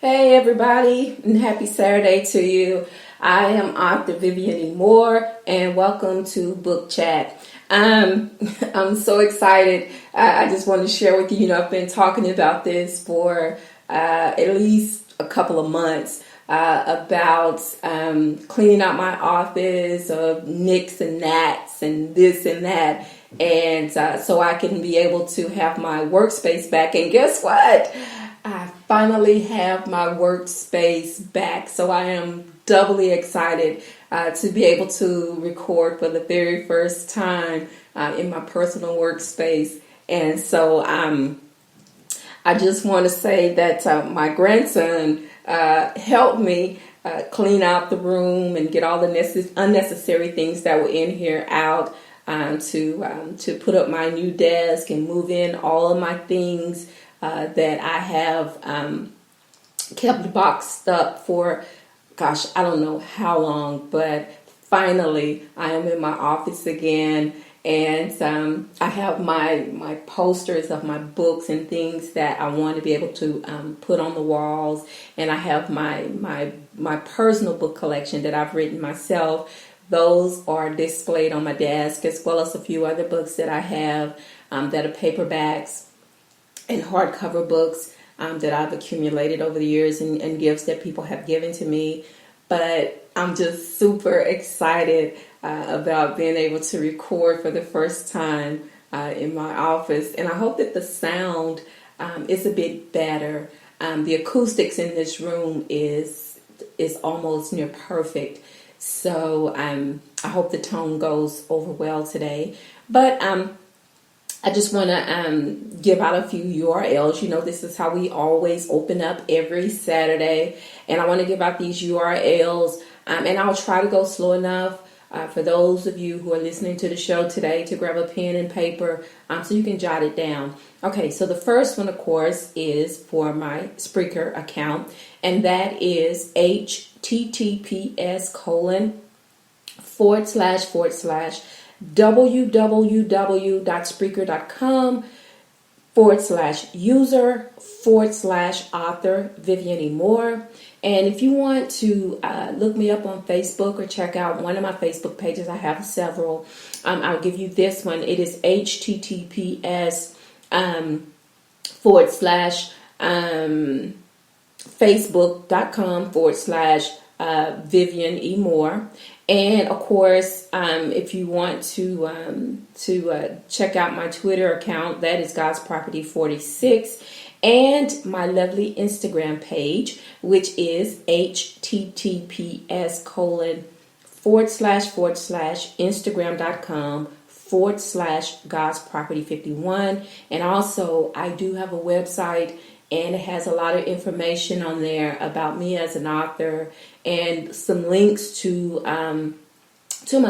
Hey everybody, and happy Saturday to you. I am author Vivian E. Moore, and welcome to Book Chat. I'm so excited. I just wanted to share with you. I've been talking about this for at least a couple of months about cleaning out my office of nicks and gnats and this and that, and so I can be able to have my workspace back. And guess what? I finally have my workspace back, so I am doubly excited to be able to record for the very first time in my personal workspace. And so I just want to say that my grandson helped me clean out the room and get all the unnecessary things that were in here out, to put up my new desk and move in all of my things that I have kept boxed up for, gosh, I don't know how long, but finally I am in my office again, and I have my posters of my books and things that I want to be able to put on the walls, and I have my personal book collection that I've written myself. Those are displayed on my desk, as well as a few other books that I have that are paperbacks and hardcover books that I've accumulated over the years, and gifts that people have given to me. But I'm just super excited about being able to record for the first time in my office. And I hope that the sound is a bit better. The acoustics in this room is almost near perfect. So I hope the tone goes over well today. But I just want to give out a few URLs. This is how we always open up every Saturday. And I want to give out these URLs. And I'll try to go slow enough for those of you who are listening to the show today to grab a pen and paper so you can jot it down. Okay, so the first one, of course, is for my Spreaker account. And that is https://www.spreaker.com/user/author Vivian E. Moore. And if you want to look me up on Facebook or check out one of my Facebook pages, I have several. I'll give you this one. It is https facebook.com/Vivian E. Moore. And of course, if you want to check out my Twitter account, that is God's Property 46, and my lovely Instagram page, which is https://instagram.com/God's Property 51. And also, I do have a website, and it has a lot of information on there about me as an author, and some links to my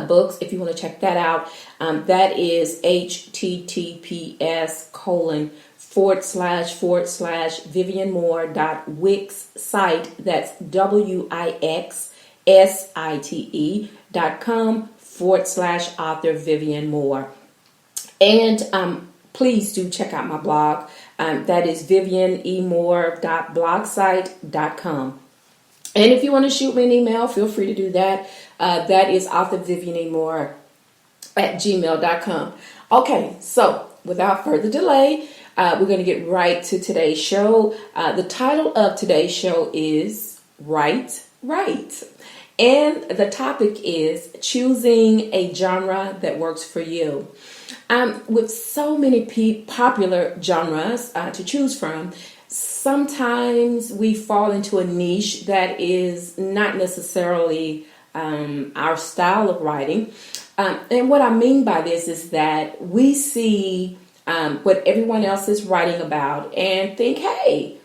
books if you want to check that out. That is https://vivianmoore.wixsite. That's wixsite.com/author Vivian Moore. And please do check out my blog. That is vivianemore.blogsite.com. And if you want to shoot me an email, feel free to do that. That is authorvivianemore@gmail.com. Okay, so without further delay, we're going to get right to today's show. The title of today's show is Right. And the topic is choosing a genre that works for you. With so many popular genres to choose from, sometimes we fall into a niche that is not necessarily our style of writing. And what I mean by this is that we see what everyone else is writing about and think, hey,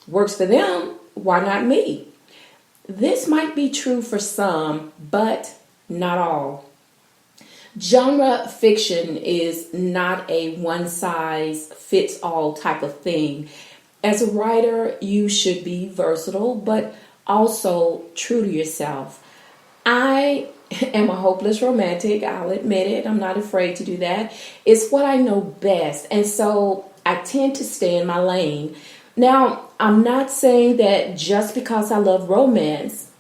works for them, why not me? This might be true for some, but not all. Genre fiction is not a one-size-fits-all type of thing. As a writer, you should be versatile, but also true to yourself. I am a hopeless romantic. I'll admit it. I'm not afraid to do that. It's what I know best. And so I tend to stay in my lane. Now, I'm not saying that just because I love romance,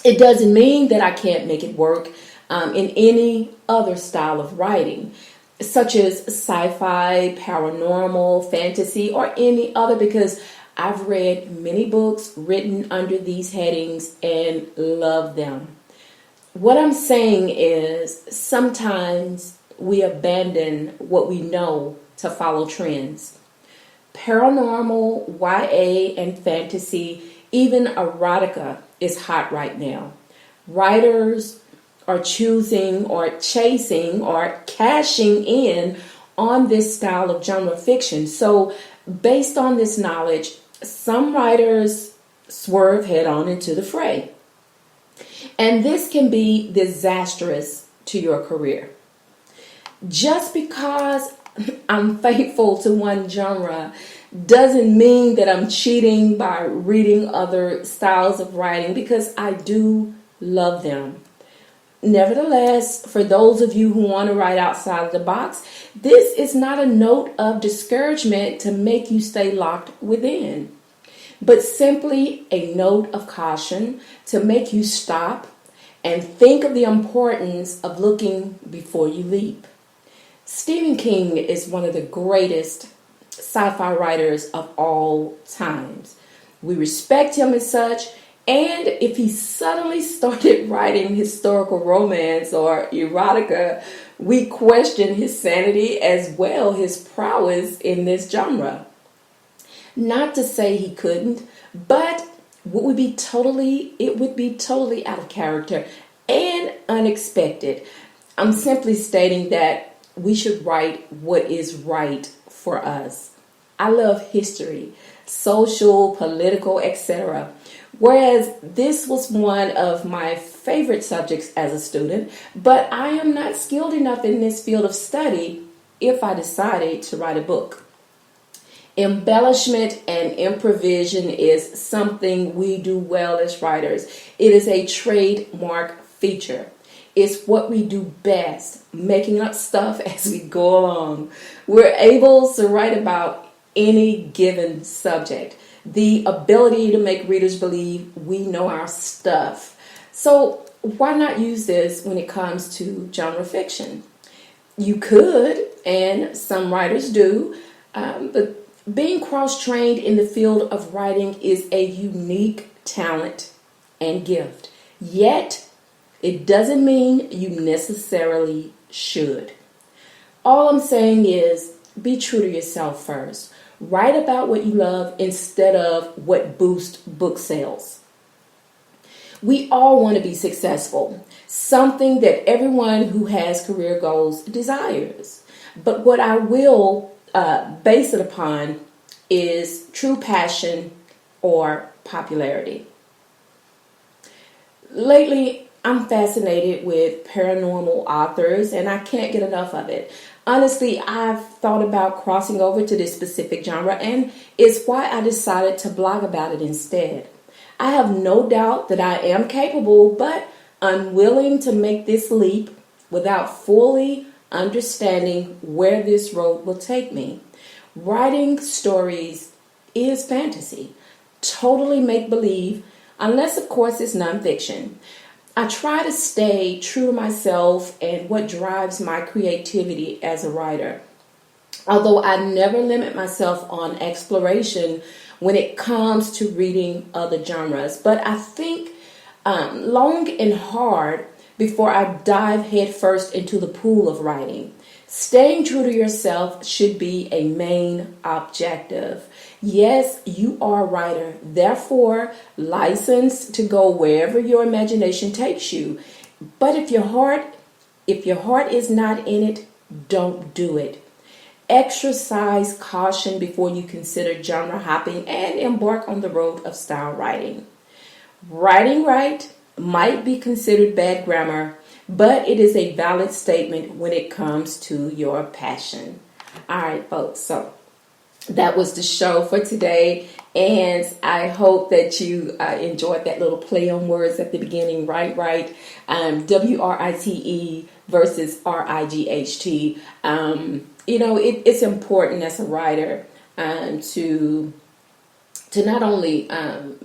it doesn't mean that I can't make it work in any other style of writing, such as sci-fi, paranormal, fantasy, or any other, because I've read many books written under these headings and love them. What I'm saying is sometimes we abandon what we know to follow trends. Paranormal, YA, and fantasy, even erotica is hot right now. Writers are choosing or chasing or cashing in on this style of genre fiction. So, based on this knowledge, some writers swerve head on into the fray. And this can be disastrous to your career. Just because I'm faithful to one genre doesn't mean that I'm cheating by reading other styles of writing, because I do love them. Nevertheless, for those of you who want to write outside of the box, this is not a note of discouragement to make you stay locked within, but simply a note of caution to make you stop and think of the importance of looking before you leap. Stephen King is one of the greatest sci-fi writers of all times. We respect him as such, and if he suddenly started writing historical romance or erotica, we question his sanity as well his prowess in this genre. Not to say he couldn't, but it would be totally out of character and unexpected. I'm simply stating that we should write what is right for us. I love history, social, political, etc. Whereas this was one of my favorite subjects as a student, but I am not skilled enough in this field of study if I decided to write a book. Embellishment and improvisation is something we do well as writers. It is a trademark feature. It's what we do best, making up stuff as we go along. We're able to write about any given subject. The ability to make readers believe we know our stuff. So why not use this when it comes to genre fiction? You could, and some writers do, but being cross-trained in the field of writing is a unique talent and gift. Yet, it doesn't mean you necessarily should. All I'm saying is be true to yourself first. Write about what you love instead of what boosts book sales. We all want to be successful, something that everyone who has career goals desires. But what I will base it upon is true passion or popularity. Lately, I'm fascinated with paranormal authors, and I can't get enough of it. Honestly, I've thought about crossing over to this specific genre, and it's why I decided to blog about it instead. I have no doubt that I am capable, but unwilling to make this leap without fully understanding where this road will take me. Writing stories is fantasy, totally make-believe, unless, of course, it's nonfiction. I try to stay true to myself and what drives my creativity as a writer. Although I never limit myself on exploration when it comes to reading other genres. But I think long and hard before I dive headfirst into the pool of writing. Staying true to yourself should be a main objective. Yes, you are a writer, therefore licensed to go wherever your imagination takes you. But if your heart is not in it, don't do it. Exercise caution before you consider genre hopping and embark on the road of style writing. Writing right might be considered bad grammar, but it is a valid statement when it comes to your passion. All right, folks, so that was the show for today, and I hope that you enjoyed that little play on words at the beginning. Right, WRITE versus RIGHT. It's important as a writer to to not only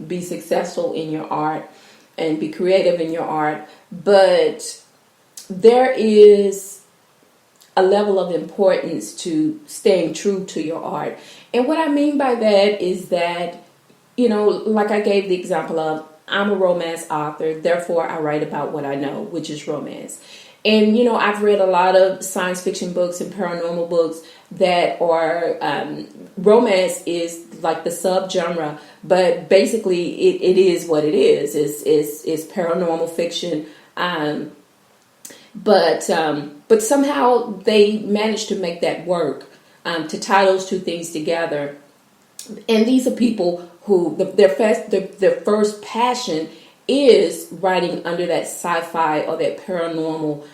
be successful in your art and be creative in your art, but there is a level of importance to staying true to your art. And what I mean by that is that, like I gave the example of, I'm a romance author, therefore I write about what I know, which is romance. And, I've read a lot of science fiction books and paranormal books that are, romance is like the subgenre, but basically it is what it is. It's paranormal fiction. But somehow they managed to make that work, to tie those two things together. And these are people who their first passion is writing under that sci-fi or that paranormal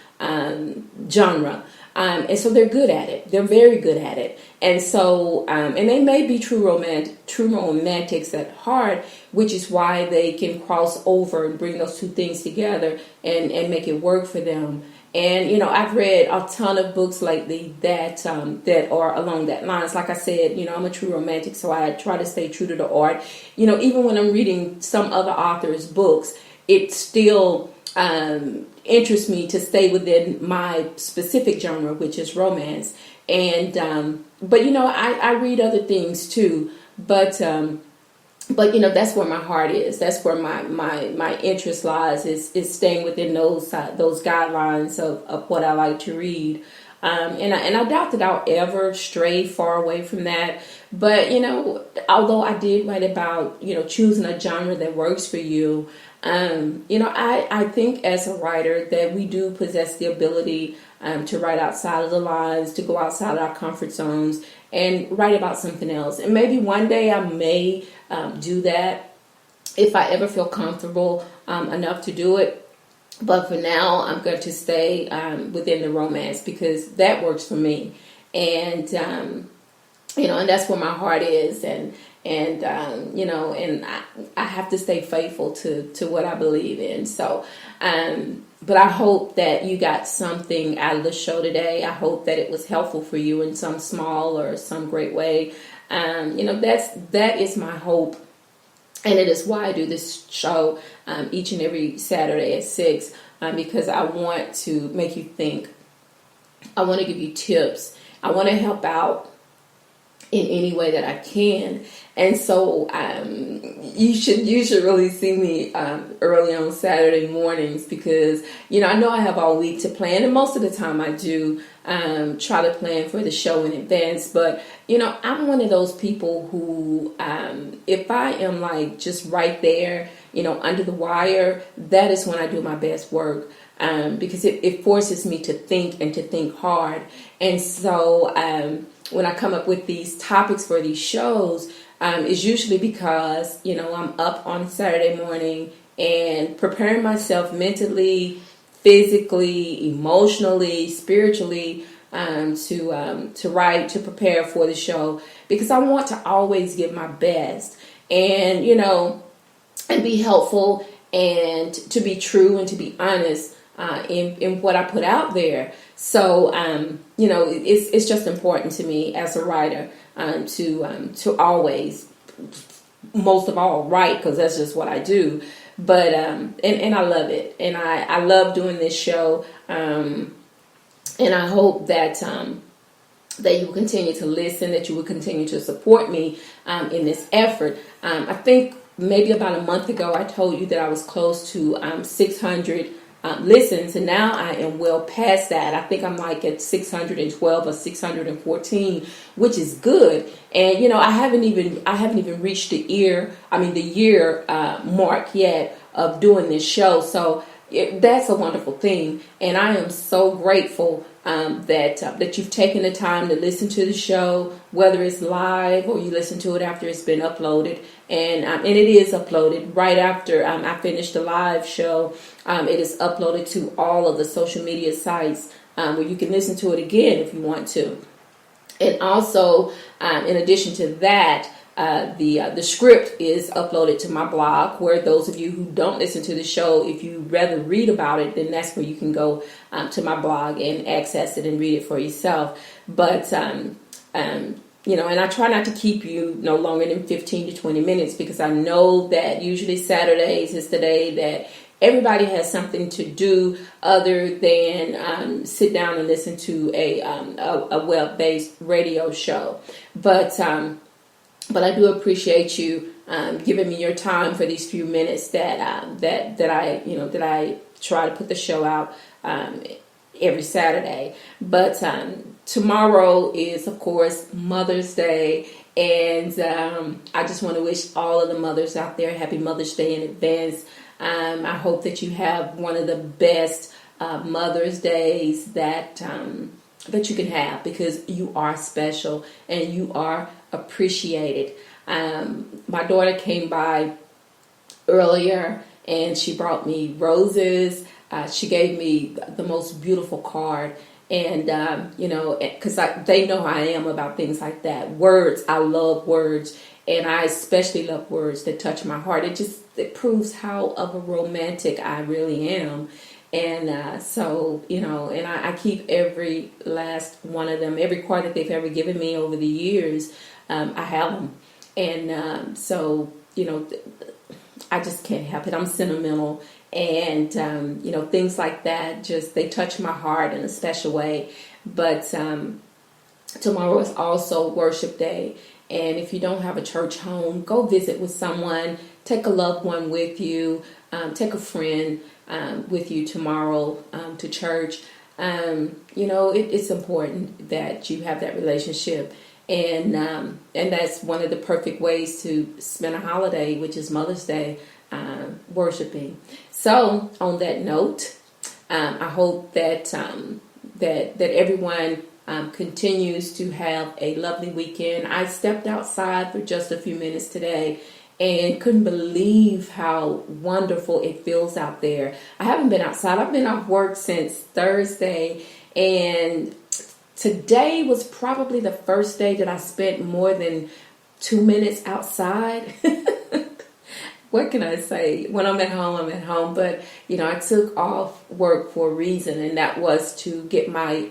genre. And so they're good at it. They're very good at it. And so, and they may be true romantics at heart, which is why they can cross over and bring those two things together and make it work for them. And, I've read a ton of books lately that are along that lines. Like I said, I'm a true romantic, so I try to stay true to the art. Even when I'm reading some other authors' books, it still interests me to stay within my specific genre, which is romance. And, but, I read other things too. But that's where my heart is. That's where my interest lies, is staying within those guidelines of what I like to read. And I doubt that I'll ever stray far away from that. But, although I did write about, choosing a genre that works for you, I think as a writer that we do possess the ability to write outside of the lines, to go outside of our comfort zones and write about something else. And maybe one day I may do that if I ever feel comfortable enough to do it. But for now, I'm going to stay within the romance because that works for me. And, and that's where my heart is. And I have to stay faithful to what I believe in. So, but I hope that you got something out of the show today. I hope that it was helpful for you in some small or some great way. That is my hope. And it is why I do this show each and every Saturday at 6, because I want to make you think. I want to give you tips. I want to help out in any way that I can. And so you should really see me early on Saturday mornings because, I know I have all week to plan. And most of the time I do try to plan for the show in advance. But, I'm one of those people who, if I am like just right there, under the wire, that is when I do my best work. Because it forces me to think and to think hard. And so when I come up with these topics for these shows, is usually because, I'm up on Saturday morning and preparing myself mentally, physically, emotionally, spiritually, to write, to prepare for the show, because I want to always give my best and, and be helpful and to be true and to be honest in what I put out there. So, it's just important to me as a writer to always, most of all, write, because that's just what I do. But and I love it, and I love doing this show, and I hope that that you will continue to listen, that you will continue to support me in this effort. I think maybe about a month ago I told you that I was close to 600 listens, and now I am well past that. I think I'm like at 612 or 614, which is good. And I haven't even reached the year mark yet of doing this show. So that's a wonderful thing, and I am so grateful that you've taken the time to listen to the show, whether it's live or you listen to it after it's been uploaded. And it is uploaded right after I finished the live show. It is uploaded to all of the social media sites where you can listen to it again if you want to. And also, in addition to that, the script is uploaded to my blog, where those of you who don't listen to the show, if you rather read about it, then that's where you can go to my blog and access it and read it for yourself. But and I try not to keep you no longer than 15 to 20 minutes, because I know that usually Saturdays is the day that everybody has something to do other than sit down and listen to a web-based radio show. But I do appreciate you giving me your time for these few minutes that I try to put the show out every Saturday. But tomorrow is, of course, Mother's Day, and I just want to wish all of the mothers out there happy Mother's Day in advance. I hope that you have one of the best Mother's Days that you can have, because you are special and you are appreciated. My daughter came by earlier and she brought me roses. She gave me the most beautiful card. And, because they know I am about things like that. Words, I love words. And I especially love words that touch my heart. It proves how of a romantic I really am. And so, and I keep every last one of them, every card that they've ever given me over the years, I have them. And so, I just can't help it. I'm sentimental. And, things like that, they touch my heart in a special way. But tomorrow is also worship day. And if you don't have a church home, go visit with someone. Take a loved one with you. Take a friend with you tomorrow to church. It's important that you have that relationship. And that's one of the perfect ways to spend a holiday, which is Mother's Day, worshiping. So on that note, I hope that that everyone continues to have a lovely weekend. I stepped outside for just a few minutes today and couldn't believe how wonderful it feels out there. I haven't been outside. I've been off work since Thursday, and today was probably the first day that I spent more than 2 minutes outside. What can I say? When I'm at home, I'm at home. But, I took off work for a reason, and that was to get my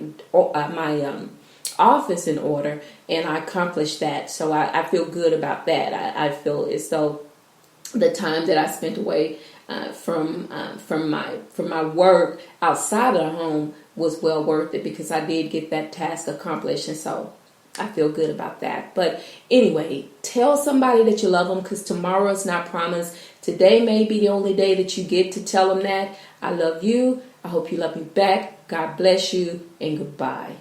office in order, and I accomplished that. So I feel good about that. I feel as though the time that I spent away from my work outside of the home was well worth it, because I did get that task accomplished, and so I feel good about that. But anyway, tell somebody that you love them, because tomorrow is not promised. Today may be the only day that you get to tell them that. I love you. I hope you love me back. God bless you, and goodbye.